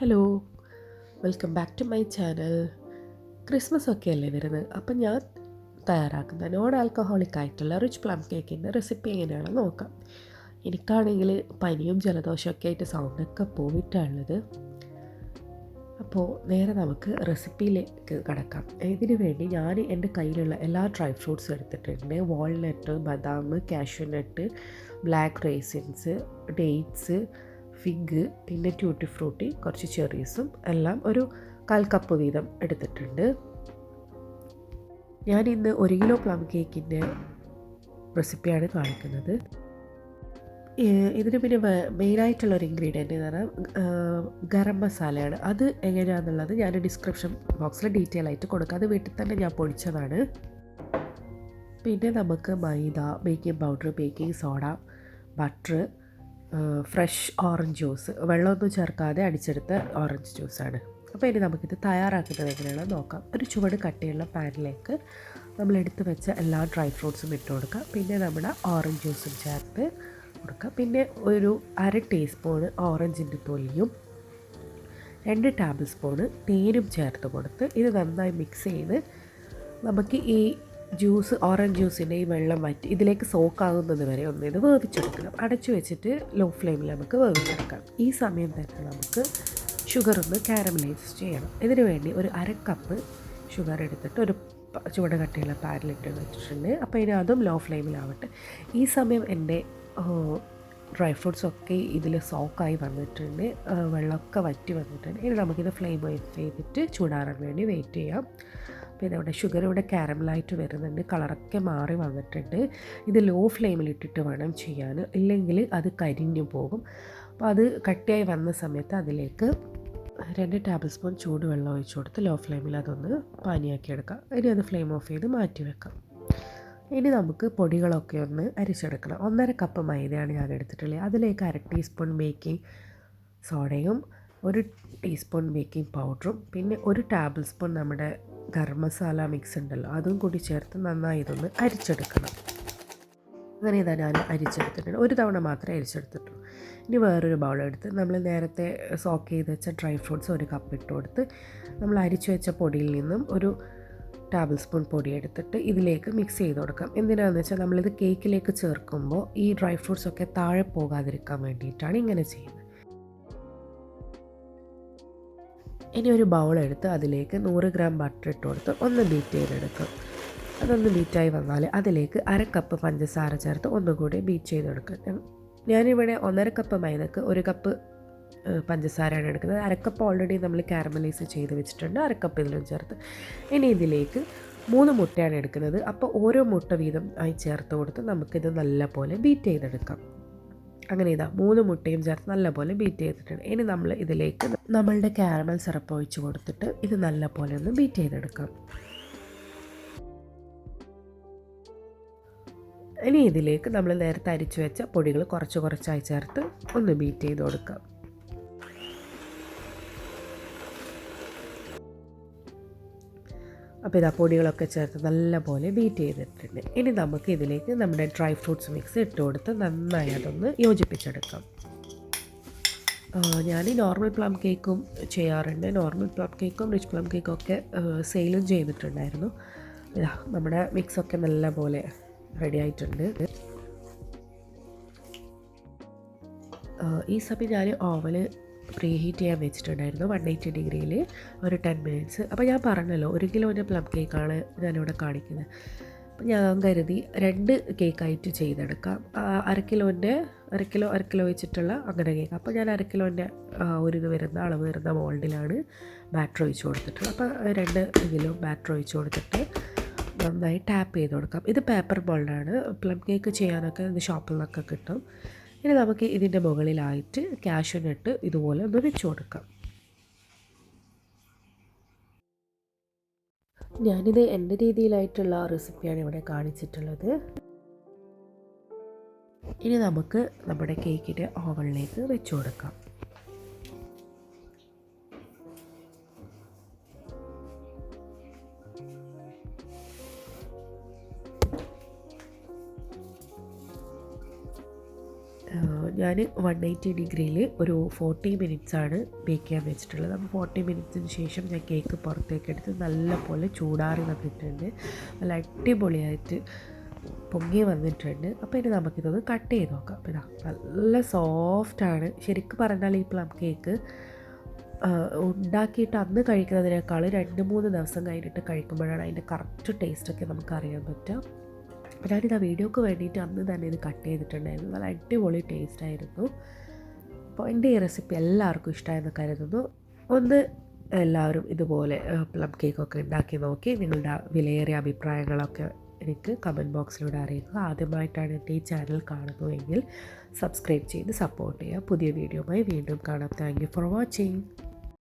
Hello, welcome back to my channel. Christmas ഒക്കെ അല്ലേ വരുന്നത്. അപ്പം ഞാൻ തയ്യാറാക്കുന്ന നോൺ ആൽക്കഹോളിക് ആയിട്ടുള്ള റിച്ച് പ്ലം കേക്കിൻ്റെ റെസിപ്പി എങ്ങനെയാണെന്ന് നോക്കാം. എനിക്കാണെങ്കിൽ പനിയും ജലദോഷമൊക്കെ ആയിട്ട് സൗണ്ടൊക്കെ പോയിട്ടാണുള്ളത്. അപ്പോൾ നേരെ നമുക്ക് റെസിപ്പിയിലേക്ക് കടക്കാം. ഇതിനു വേണ്ടി ഞാൻ എൻ്റെ കയ്യിലുള്ള എല്ലാ ഡ്രൈ ഫ്രൂട്ട്സും എടുത്തിട്ടുണ്ട്. വാൾനട്ട്, ബദാം, cashew nut, black raisins, dates, fig, പിന്നെ ട്യൂട്ടി ഫ്രൂട്ടി, കുറച്ച് ചെറീസും എല്ലാം ഒരു 1/4 കപ്പ് വീതം എടുത്തിട്ടുണ്ട്. ഞാൻ ഇന്ന് 1 കിലോ പ്ലം കേക്കിൻ്റെ റെസിപ്പിയാണ് കാണിക്കുന്നത്. ഇതിന് പിന്നെ മെയിനായിട്ടുള്ളൊരു ഇൻഗ്രീഡിയൻ്റ് എന്ന് പറഞ്ഞാൽ ഗരം മസാലയാണ്. അത് എങ്ങനെയാണെന്നുള്ളത് ഞാൻ ഡിസ്ക്രിപ്ഷൻ ബോക്സിൽ ഡീറ്റെയിൽ ആയിട്ട് കൊടുക്കാം. അത് വീട്ടിൽ തന്നെ ഞാൻ പൊടിച്ചതാണ്. പിന്നെ നമുക്ക് maida, baking powder, baking soda, butter, fresh orange juice, വെള്ളമൊന്നും ചേർക്കാതെ അടിച്ചെടുത്ത ഓറഞ്ച് ജ്യൂസാണ്. അപ്പോൾ ഇനി നമുക്കിത് തയ്യാറാക്കുന്നത് എങ്ങനെയാണെന്ന് നോക്കാം. ഒരു ചുവട് കട്ടിയുള്ള പാനിലേക്ക് നമ്മൾ എടുത്ത് വെച്ച എല്ലാ ഡ്രൈ ഫ്രൂട്ട്സും ഇട്ട് കൊടുക്കുക. പിന്നെ നമ്മുടെ ഓറഞ്ച് ജ്യൂസും ചേർത്ത് കൊടുക്കുക. പിന്നെ ഒരു 1/2 ടീസ്പൂൺ ഓറഞ്ചിൻ്റെ തൊലിയും 2 ടേബിൾ സ്പൂണ് തേനും ചേർത്ത് കൊടുത്ത് ഇത് നന്നായി മിക്സ് ചെയ്ത് നമുക്ക് ഈ ഓറഞ്ച് ജ്യൂസിൻ്റെ ഈ വെള്ളം വറ്റി ഇതിലേക്ക് സോക്കാകുന്നത് വരെ ഇത് വേവിച്ചെടുക്കണം. അടച്ചു വെച്ചിട്ട് ലോ ഫ്ലെയിമിൽ നമുക്ക് വേവിച്ചെടുക്കാം. ഈ സമയം തന്നെ നമുക്ക് ഷുഗറൊന്ന് കാരമലൈസ് ചെയ്യണം. ഇതിനു വേണ്ടി ഒരു 1/2 കപ്പ് ഷുഗർ എടുത്തിട്ട് ഒരു ചുവട് കട്ടിയുള്ള പാനിലിട്ട് വെച്ചിട്ടുണ്ട്. അപ്പോൾ ഇനി അതും ലോ ഫ്ലെയിമിലാവട്ടെ. ഈ സമയം എൻ്റെ ഡ്രൈ ഫ്രൂട്ട്സൊക്കെ ഇതിൽ സോക്കായി വന്നിട്ടുണ്ട്, വെള്ളമൊക്കെ വറ്റി വന്നിട്ടുണ്ട്. ഇനി നമുക്കിത് ഫ്ലെയിം ഓഫ് ചെയ്തിട്ട് ചൂടാറാൻ വേണ്ടി വെയിറ്റ് ചെയ്യാം. പിന്നെ ഇവിടെ ഷുഗർ ഇവിടെ കാരമലായിട്ട് വരുന്നുണ്ട്, കളറൊക്കെ മാറി വന്നിട്ടുണ്ട്. ഇത് ലോ ഫ്ലെയിമിലിട്ടിട്ട് വേണം ചെയ്യാൻ, ഇല്ലെങ്കിൽ അത് കരിഞ്ഞു പോകും. അപ്പോൾ അത് കട്ടിയായി വന്ന സമയത്ത് അതിലേക്ക് 2 ടേബിൾ സ്പൂൺ ചൂടുവെള്ളം ഒഴിച്ചു കൊടുത്ത് ലോ ഫ്ലെയിമിൽ അതൊന്ന് പാനിയാക്കി എടുക്കാം. ഇനി അത് ഫ്ലെയിം ഓഫ് ചെയ്ത് മാറ്റി വെക്കാം. ഇനി നമുക്ക് പൊടികളൊക്കെ ഒന്ന് അരിച്ചെടുക്കണം. 1/2 കപ്പ് മൈദയാണ് ഞാൻ എടുത്തിട്ടുള്ളത്. അതിലേക്ക് 1/2 ടീസ്പൂൺ ബേക്കിംഗ് സോഡയും 1 ടീസ്പൂൺ ബേക്കിംഗ് പൗഡറും പിന്നെ 1 ടേബിൾ സ്പൂൺ നമ്മുടെ ഗരം മസാല മിക്സ് ഉണ്ടല്ലോ അതും കൂടി ചേർത്ത് നന്നായി ഇതൊന്ന് അരിച്ചെടുക്കണം. അങ്ങനെ ഇതാ ഞാൻ അരിച്ചെടുത്തിട്ടുണ്ട്. ഒരു തവണ മാത്രമേ അരിച്ചെടുത്തിട്ടുള്ളൂ. ഇനി വേറൊരു ബൗളെടുത്ത് നമ്മൾ നേരത്തെ സോക്ക് ചെയ്ത് വെച്ച ഡ്രൈ ഫ്രൂട്ട്സ് 1 കപ്പ് ഇട്ട് കൊടുത്ത് നമ്മൾ അരിച്ചു വെച്ച പൊടിയിൽ നിന്നും ഒരു ടേബിൾ സ്പൂൺ പൊടി എടുത്തിട്ട് ഇതിലേക്ക് മിക്സ് ചെയ്ത് കൊടുക്കാം. എന്തിനാണെന്ന് വെച്ചാൽ നമ്മളിത് കേക്കിലേക്ക് ചേർക്കുമ്പോൾ ഈ ഡ്രൈ ഫ്രൂട്ട്സൊക്കെ താഴെ പോകാതിരിക്കാൻ വേണ്ടിയിട്ടാണ് ഇങ്ങനെ ചെയ്യുന്നത്. ഇനി ഒരു ബൗളെടുത്ത് അതിലേക്ക് 100 ഗ്രാം ബട്ടർ ഇട്ട് കൊടുത്ത് ഒന്ന് ബീറ്റ് ചെയ്തെടുക്കും. അതൊന്ന് ബീറ്റായി വന്നാൽ അതിലേക്ക് 1/2 കപ്പ് പഞ്ചസാര ചേർത്ത് ഒന്നുകൂടി ബീറ്റ് ചെയ്തെടുക്കും. ഞാനിവിടെ 1/2 കപ്പ് മൈദക്ക് 1 കപ്പ് പഞ്ചസാരയാണ് എടുക്കുന്നത്. 1/2 കപ്പ് ഓൾറെഡി നമ്മൾ കാരമലൈസ് ചെയ്ത് വെച്ചിട്ടുണ്ട്, 1/2 കപ്പ് ഇതിലും ചേർത്ത്. ഇനി ഇതിലേക്ക് 3 മുട്ടയാണ് എടുക്കുന്നത്. അപ്പോൾ ഓരോ മുട്ട വീതം ആയി ചേർത്ത് കൊടുത്ത് നമുക്കിത് നല്ലപോലെ ബീറ്റ് ചെയ്തെടുക്കാം. അങ്ങനെ 3 മുട്ടയും ചേർത്ത് നല്ലപോലെ ബീറ്റ് ചെയ്തിട്ടുണ്ട്. ഇനി നമ്മൾ ഇതിലേക്ക് നമ്മളുടെ കാരമൽ സിറപ്പ് ഒഴിച്ച് കൊടുത്തിട്ട് ഇത് നല്ലപോലെ ഒന്ന് ബീറ്റ് ചെയ്തെടുക്കാം. ഇനി ഇതിലേക്ക് നമ്മൾ നേരത്തെ അരിച്ചു വെച്ച പൊടികൾ കുറച്ചായി ചേർത്ത് ഒന്ന് ബീറ്റ് ചെയ്ത് കൊടുക്കാം. അപ്പോൾ ഇതാ പൊടികളൊക്കെ ചേർത്ത് നല്ലപോലെ ബീറ്റ് ചെയ്തിട്ടുണ്ട്. ഇനി നമുക്ക് ഇതിലേക്ക് നമ്മുടെ ഡ്രൈ ഫ്രൂട്ട്സ് മിക്സ് ഇട്ട് കൊടുത്ത് നന്നായി അതൊന്ന് യോജിപ്പിച്ചെടുക്കാം. ഞാൻ നോർമൽ പ്ലം കേക്കും ചെയ്യാറുണ്ട്. നോർമൽ പ്ലം കേക്കും റിച്ച് പ്ലം കേക്കും ഒക്കെ സെയിലും ചെയ്തിട്ടുണ്ടായിരുന്നു. ഇതാ നമ്മുടെ മിക്സൊക്കെ നല്ലപോലെ റെഡി ആയിട്ടുണ്ട്. ഈ സമയം ഞാൻ ഓവന് പ്രീ ഹീറ്റ് ചെയ്യാൻ വെച്ചിട്ടുണ്ടായിരുന്നു 180 ഡിഗ്രിയിൽ ഒരു 10 മിനിറ്റ്സ്. അപ്പോൾ ഞാൻ പറഞ്ഞല്ലോ 1 കിലോൻ്റെ പ്ലം കേക്കാണ് ഞാനിവിടെ കാണിക്കുന്നത്. അപ്പോൾ ഞാൻ കരുതി 2 കേക്കായിട്ട് ചെയ്തെടുക്കാം. 1/2 കിലോ വെച്ചിട്ടുള്ള അങ്ങനെ കേക്ക്. അപ്പോൾ ഞാൻ 1/2 കിലോൻ്റെ അളവ് വരുന്ന മോൾഡിലാണ് ബാറ്റർ ഒഴിച്ച് കൊടുത്തിട്ടുള്ളത്. അപ്പോൾ 2 കിലോ ബാറ്റർ ഒഴിച്ച് കൊടുത്തിട്ട് നന്നായി ടാപ്പ് ചെയ്ത് കൊടുക്കാം. ഇത് പേപ്പർ മോൾഡാണ്. പ്ലം കേക്ക് ചെയ്യാനൊക്കെ ഇത് ഷോപ്പിൽ നിന്നൊക്കെ കിട്ടും. ഇനി നമുക്ക് ഇതിൻ്റെ മുകളിലായിട്ട് കാഷ്യൂനട്ട് ഇതുപോലെ ഒന്ന് വെച്ച് കൊടുക്കാം. ഞാനിത് എൻ്റെ രീതിയിലായിട്ടുള്ള റെസിപ്പിയാണ് ഇവിടെ കാണിച്ചിട്ടുള്ളത്. ഇനി നമുക്ക് നമ്മുടെ കേക്കിൻ്റെ ഓവനിലേക്ക് വെച്ച് കൊടുക്കാം. ഞാൻ 180 ഡിഗ്രിയിൽ ഒരു 40 മിനിറ്റ്സാണ് ബേക്ക് ചെയ്യാൻ വെച്ചിട്ടുള്ളത്. അപ്പോൾ 40 മിനിറ്റ്സിന് ശേഷം ഞാൻ കേക്ക് പുറത്തേക്ക് എടുത്ത് നല്ലപോലെ ചൂടാറി വന്നിട്ടുണ്ട്. നല്ല അടിപൊളിയായിട്ട് പൊങ്ങി വന്നിട്ടുണ്ട്. അപ്പോൾ ഇനി നമുക്കിതൊന്ന് കട്ട് ചെയ്ത് നോക്കാം. അപ്പോൾ ഇതാ നല്ല സോഫ്റ്റാണ്. ശരിക്കും പറഞ്ഞാൽ ഈ പ്ലം കേക്ക് ഉണ്ടാക്കിയിട്ട് അന്ന് കഴിക്കുന്നതിനേക്കാൾ 2-3 ദിവസം കഴിഞ്ഞിട്ട് കഴിക്കുമ്പോഴാണ് അതിൻ്റെ കറക്റ്റ് ടേസ്റ്റൊക്കെ നമുക്ക് അറിയാൻ പറ്റുക. ഞാനിത് ആ വീഡിയോക്ക് വേണ്ടിയിട്ട് അന്ന് തന്നെ ഇത് കട്ട് ചെയ്തിട്ടുണ്ടായിരുന്നു. നല്ല അടിപൊളി ടേസ്റ്റായിരുന്നു. അപ്പോൾ എൻ്റെ ഈ റെസിപ്പി എല്ലാവർക്കും ഇഷ്ടമായെന്ന് കരുതുന്നു. ഒന്ന് എല്ലാവരും ഇതുപോലെ പ്ലം കേക്കൊക്കെ ഉണ്ടാക്കി നോക്കി നിങ്ങളുടെ വിലയേറിയ അഭിപ്രായങ്ങളൊക്കെ എനിക്ക് കമൻറ്റ് ബോക്സിലൂടെ അറിയിക്കുക. ആദ്യമായിട്ടാണ് എൻ്റെ ഈ ചാനൽ കാണുന്നതെങ്കിൽ സബ്സ്ക്രൈബ് ചെയ്ത് സപ്പോർട്ട് ചെയ്യുക. പുതിയ വീഡിയോയുമായി വീണ്ടും കാണാം. Thank you for watching.